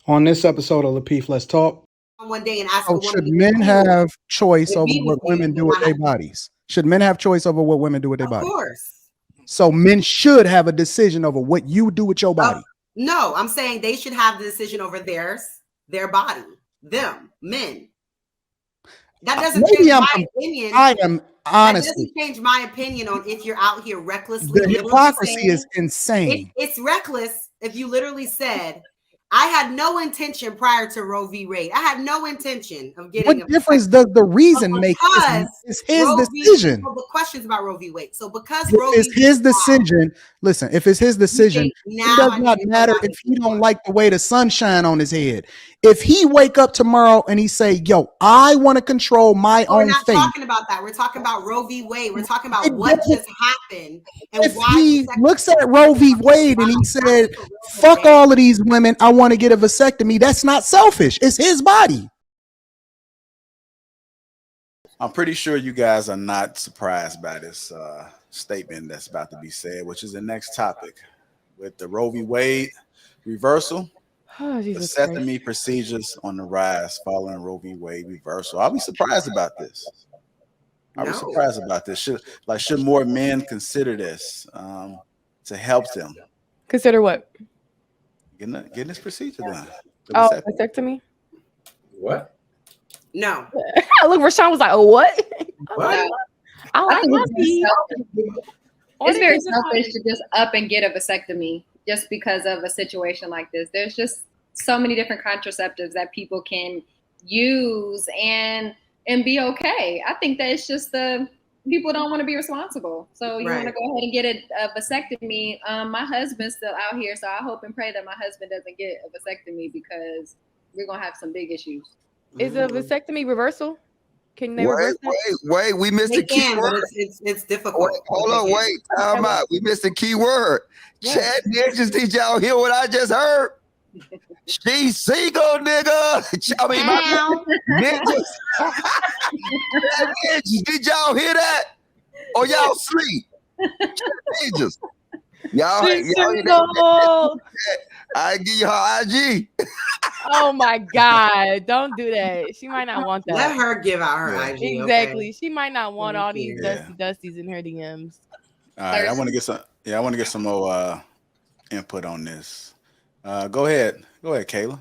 On this episode of Lapeef, Let's Talk. One day and ask Oh, a woman, should men have choice over what Immediately, women do with their bodies? Should men have choice over what women do with their of bodies? course. So men should have a decision over what you do with your body. No, I'm saying they should have the decision over their body, them, men. That doesn't change my opinion. I am honestly. That doesn't change my opinion on if you're out here recklessly. The hypocrisy is insane. It's reckless if you literally said, I had no intention prior to Roe v. Wade. I had no intention of getting. What difference does the reason make? It's his decision. The questions about Roe v. Wade. So because it's his decision. Listen, if it's his decision, it does not matter if he don't like the way the sun shine on his head. If he wake up tomorrow and he say, "Yo, I want to control my own fate." We're not talking about that. We're talking about Roe v. Wade. We're talking about what just happened. And if he looks at Roe v. Wade and he said, "Fuck all of these women, I want to get a vasectomy," that's not selfish. It's his body. I'm pretty sure you guys are not surprised by this statement that's about to be said, which is the next topic with the Roe v. Wade reversal. Vasectomy procedures on the rise following Roe v. Wade reversal. I'll be surprised about this. I'll be surprised about this. Should more men consider this to help them? Consider what? Getting this procedure done. Vasectomy? What? No. Look, Rashawn was like, "Oh, what?" What? I it's very selfish to just up and get a vasectomy just because of a situation like this. There's just so many different contraceptives that people can use and be okay. I think that it's just the people don't want to be responsible. So you want to go ahead and get a vasectomy. My husband's still out here, so I hope and pray that my husband doesn't get a vasectomy because we're gonna have some big issues. Is a vasectomy reversal? Can they wait, we missed the key word. It's difficult. Hold on, wait, time out. We missed the key word. Chat ninjas, did y'all hear what I just heard? She's single, nigga. I mean, ninjas. Ninjas, did y'all hear that? Or y'all sleep? Ninjas. Y'all single. I give you her IG. Oh my God! Don't do that. She might not want that. Let her give out her IG. Exactly. Okay? She might not want all these dusties in her DMs. All right. I want to get some. Yeah, I want to get some more input on this. Go ahead, Kayla.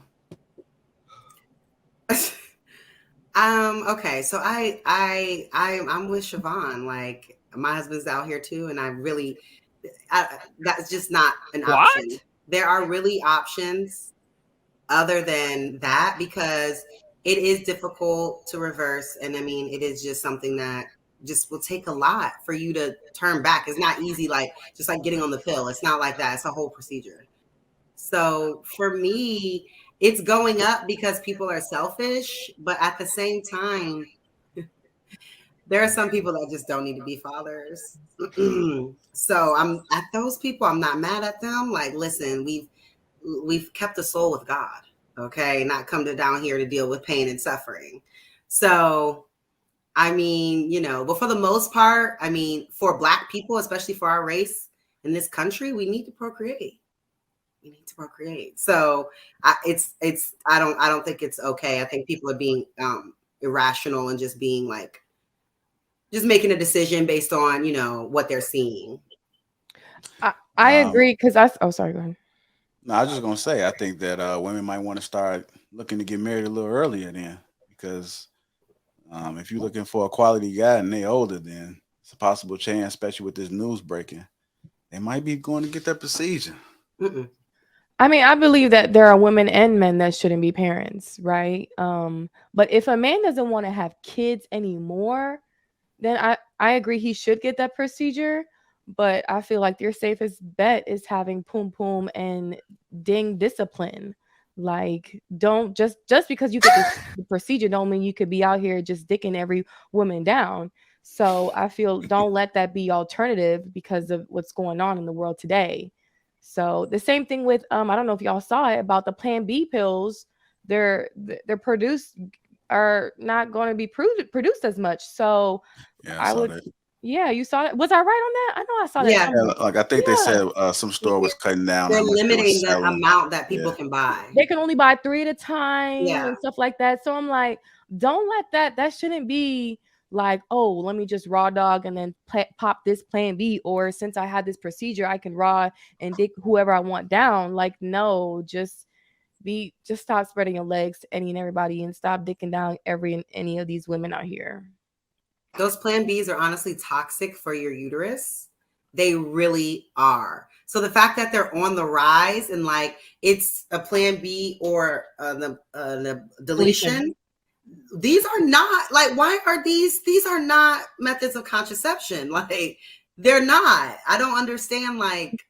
Okay. So I'm with Siobhan. Like my husband's out here too, and that's just not an option. There are really options other than that because it is difficult to reverse. And I mean, it is just something that just will take a lot for you to turn back. It's not easy, just like getting on the pill. It's not like that. It's a whole procedure. So for me, it's going up because people are selfish, but at the same time, there are some people that just don't need to be fathers. So I'm at those people. I'm not mad at them. Like, listen, we've kept the soul with God, okay? Not come down here to deal with pain and suffering. So, I mean, but for the most part, I mean, for Black people, especially for our race in this country, we need to procreate. So I don't think it's okay. I think people are being irrational and just being just making a decision based on, what they're seeing. I agree because sorry, go ahead. No, I was just gonna say I think that women might want to start looking to get married a little earlier then, because if you're looking for a quality guy and they older, then it's a possible chance, especially with this news breaking, they might be going to get that procedure. I mean, I believe that there are women and men that shouldn't be parents, right? But if a man doesn't want to have kids anymore, then I agree he should get that procedure. But I feel like your safest bet is having poom and ding discipline. Like, don't just because you get the procedure don't mean you could be out here just dicking every woman down. So I feel don't let that be alternative because of what's going on in the world today. So the same thing with I don't know if y'all saw it about the Plan B pills. They're produced are not going to be produced as much. So I would. Yeah, you saw it. Was I right on that? I know I saw that. Yeah. Like I think they said some store was cutting down. They're how much they were limiting the selling. amount that people can buy. They can only buy 3 at a time Yeah. and stuff like that. So I'm like, don't let that shouldn't be like, oh, let me just raw dog and then pop this plan B, or since I had this procedure, I can raw and dick whoever I want down. Like, no, just stop spreading your legs to any and everybody and stop dicking down any of these women out here. Those plan Bs are honestly toxic for your uterus. They really are. So the fact that they're on the rise and like it's a plan B or the deletion, these are not like, why are these are not methods of contraception. Like they're not. I don't understand like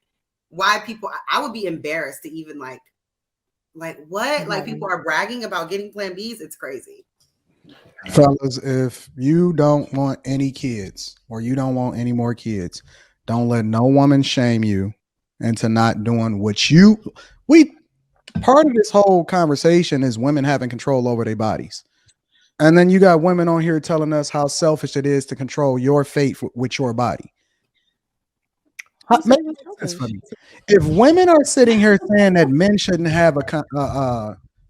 why people, I would be embarrassed to even like what? Like people are bragging about getting plan Bs. It's crazy. Fellas, if you don't want any kids or you don't want any more kids, don't let no woman shame you into not doing what part of this whole conversation is women having control over their bodies. And then you got women on here telling us how selfish it is to control your fate with your body. If women are sitting here saying that men shouldn't have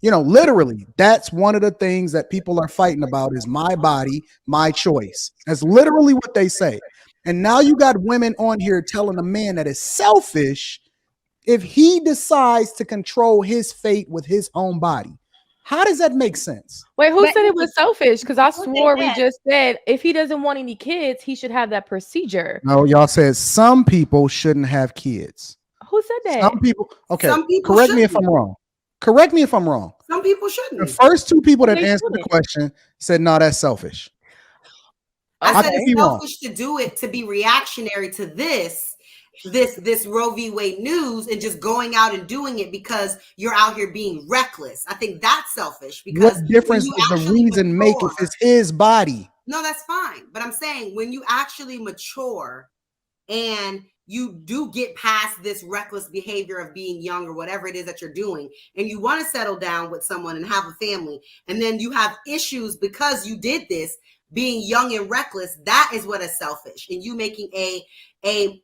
literally, that's one of the things that people are fighting about is my body, my choice. That's literally what they say. And now you got women on here telling a man that is selfish if he decides to control his fate with his own body. How does that make sense? Wait, who said it was selfish? Because I swore we just said if he doesn't want any kids, he should have that procedure. No, y'all said some people shouldn't have kids. Who said that? Some people. Okay, Some people correct me if shouldn't. I'm wrong. Correct me if I'm wrong. Some people shouldn't. The first two people that They answered the shouldn't. question said, "No, that's selfish." I said could it's be wrong. selfish to do it, to be reactionary to this Roe v. Wade news and just going out and doing it because you're out here being reckless. I think that's selfish. Because What difference does the reason make if it's his body? No, that's fine. But I'm saying when you actually mature and you do get past this reckless behavior of being young or whatever it is that you're doing, and you want to settle down with someone and have a family, and then you have issues because you did this, being young and reckless, that is what is selfish. And you making a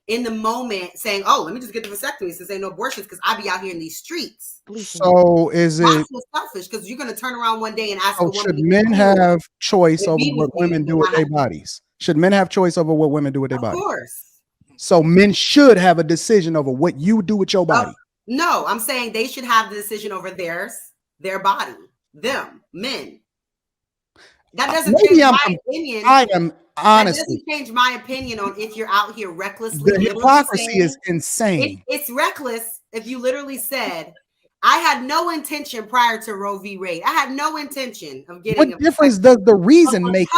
in the moment saying, oh, let me just get the vasectomy since ain't no abortions because I be out here in these streets. So is it That's what's selfish because you're going to turn around one day and ask so should men have choice over what women do with their bodies? Should men have choice over what women do with their bodies? Of course. So men should have a decision over what you do with your body. No, I'm saying they should have the decision over their body, them, men. That doesn't change my opinion. I am honestly. That doesn't change my opinion on if you're out here recklessly. The hypocrisy is insane. It's reckless if you literally said, I had no intention prior to Roe v. Wade. I had no intention of getting. What difference does the reason make?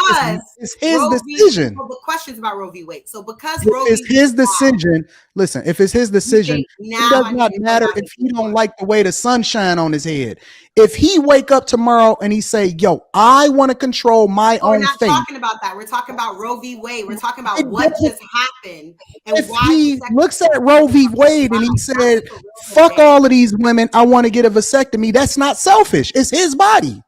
It's his decision. The questions about Roe v. Wade. So because it's his decision. Listen, if it's his decision, it does not matter if he don't like the way the sun shine on his head. If he wake up tomorrow and he say, "Yo, I want to control my own fate." We're not talking about that. We're talking about Roe v. Wade. We're talking about what just happened and if why he looks at Roe v. Wade and he said, "Fuck all of these women, I want to get a vasectomy," that's not selfish. It's his body.